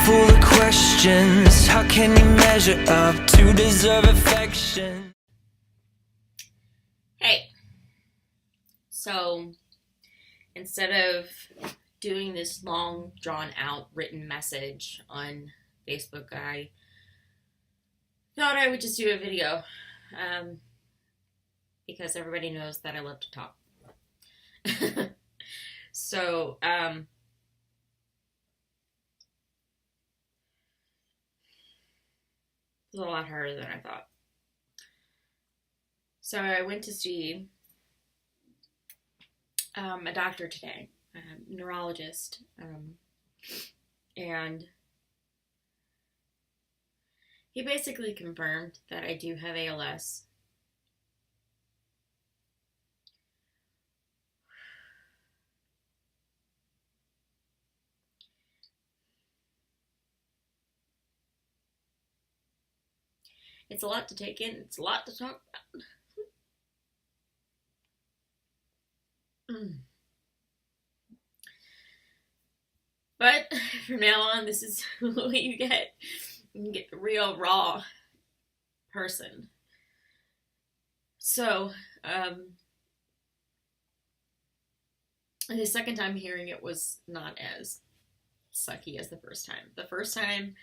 full of questions. How can you measure up to deserve affection? Hey, so instead of doing this long, drawn-out written message on Facebook, I thought I would just do a video because everybody knows that I love to talk. So, it was a lot harder than I thought. So I went to see a doctor today, a neurologist, and he basically confirmed that I do have ALS. It's a lot to take in. It's a lot to talk about. But from now on, this is what you get. You get the real, raw person. So, the second time hearing it was not as sucky as the first time. The first time,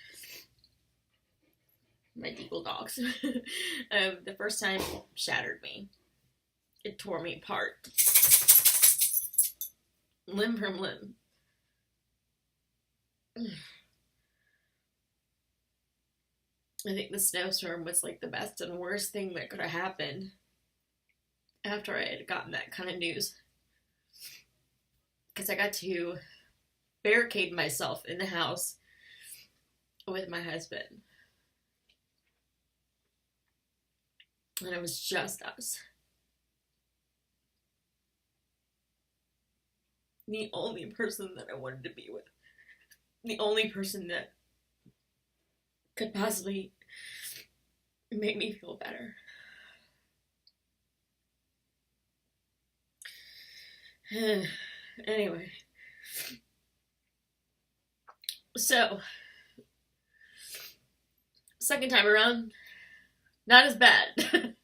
my Deagle dogs, the first time shattered me. It tore me apart. Limb from limb. I think the snowstorm was like the best and worst thing that could have happened after I had gotten that kind of news. Because I got to barricade myself in the house with my husband. And it was just us. The only person that I wanted to be with. The only person that could possibly make me feel better. Anyway. So, second time around, not as bad.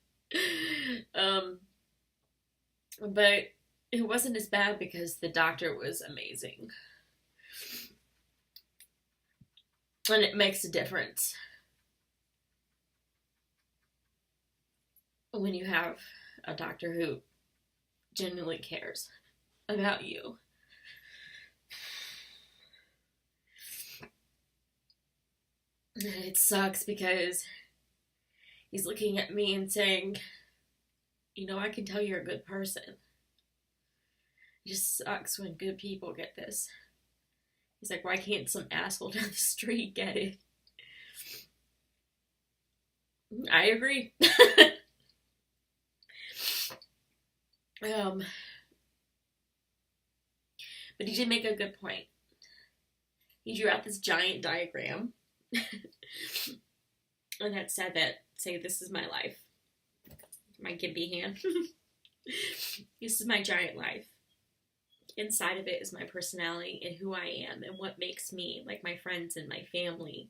But it wasn't as bad because the doctor was amazing. And it makes a difference when you have a doctor who genuinely cares about you. It sucks because he's looking at me and saying, you know, I can tell you're a good person. It just sucks when good people get this. He's like, why can't some asshole down the street get it? I agree. But he did make a good point. He drew out this giant diagram. And that said that, say, this is my life. My gimpy hand. This is my giant life. Inside of it is my personality and who I am and what makes me, like my friends and my family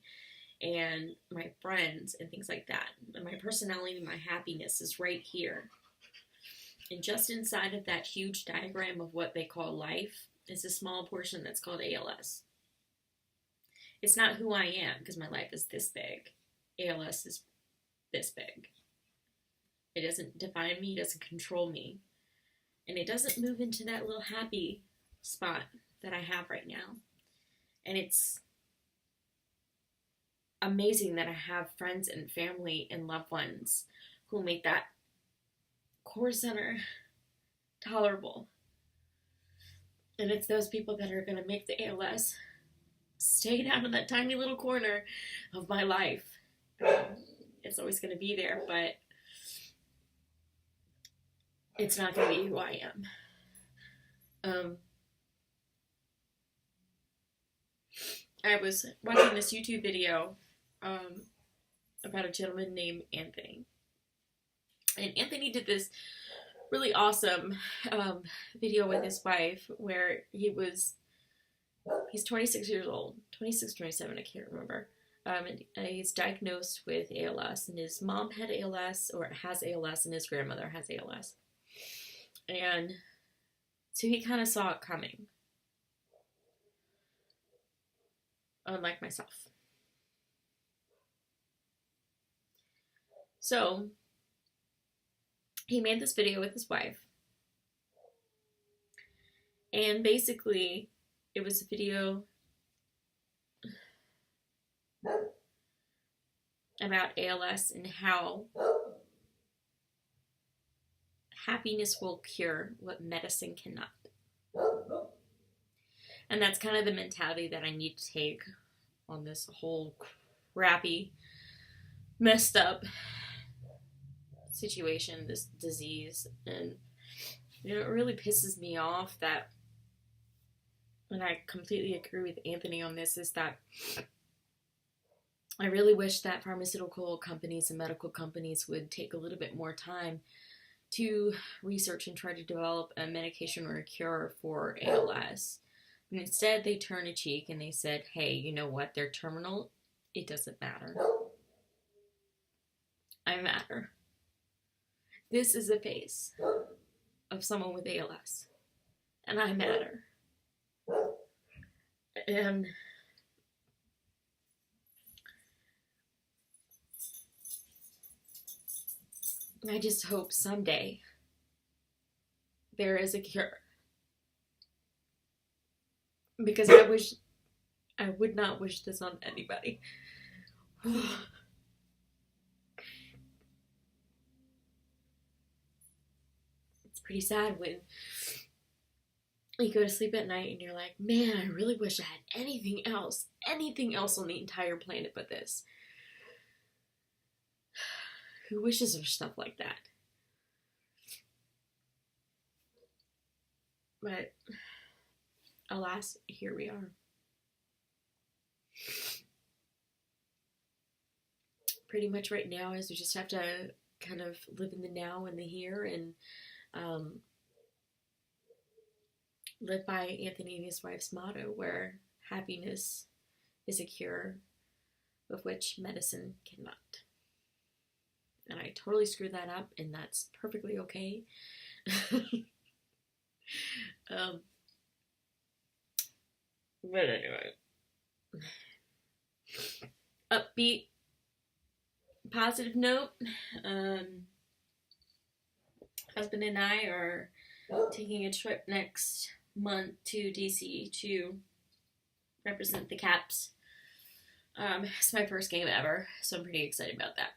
and my friends and things like that. And my personality and my happiness is right here. And just inside of that huge diagram of what they call life is a small portion that's called ALS. It's not who I am because my life is this big. ALS is this big. It doesn't define me, it doesn't control me. And it doesn't move into that little happy spot that I have right now. And it's amazing that I have friends and family and loved ones who make that core center tolerable. And it's those people that are going to make the ALS stay down in that tiny little corner of my life. It's always going to be there, but it's not going to be who I am. I was watching this YouTube video about a gentleman named Anthony. And Anthony did this really awesome video with his wife where he's 26 years old, 26, 27, I can't remember. And he's diagnosed with ALS, and his mom had ALS, or has ALS, and his grandmother has ALS. And so he kind of saw it coming, unlike myself. So he made this video with his wife, and basically it was a video about ALS and how happiness will cure what medicine cannot. And that's kind of the mentality that I need to take on this whole crappy, messed up situation, this disease. And it really pisses me off that, and I completely agree with Anthony on this, is that I really wish that pharmaceutical companies and medical companies would take a little bit more time to research and try to develop a medication or a cure for ALS. And instead, they turn a cheek and they said, hey, you know what? They're terminal. It doesn't matter. I matter. This is the face of someone with ALS. And I matter. And I just hope someday there is a cure. Because I would not wish this on anybody. It's pretty sad when you go to sleep at night and you're like, man, I really wish I had anything else on the entire planet but this. Who wishes for stuff like that? But alas, here we are. Pretty much right now is we just have to kind of live in the now and the here, and live by Anthony and his wife's motto, where happiness is a cure of which medicine cannot. And I totally screwed that up, and that's perfectly okay. But anyway, upbeat, positive note. Husband and I are taking a trip next month to DC to represent the Caps. It's my first game ever, so I'm pretty excited about that.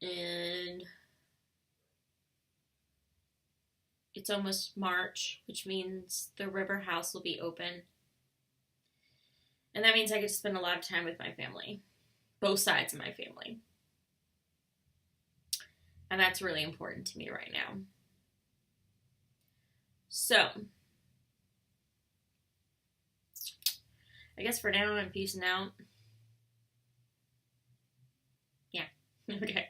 And it's almost March, which means the River House will be open. And that means I get to spend a lot of time with my family. Both sides of my family. And that's really important to me right now. So, I guess for now I'm peacing out. Yeah. Okay.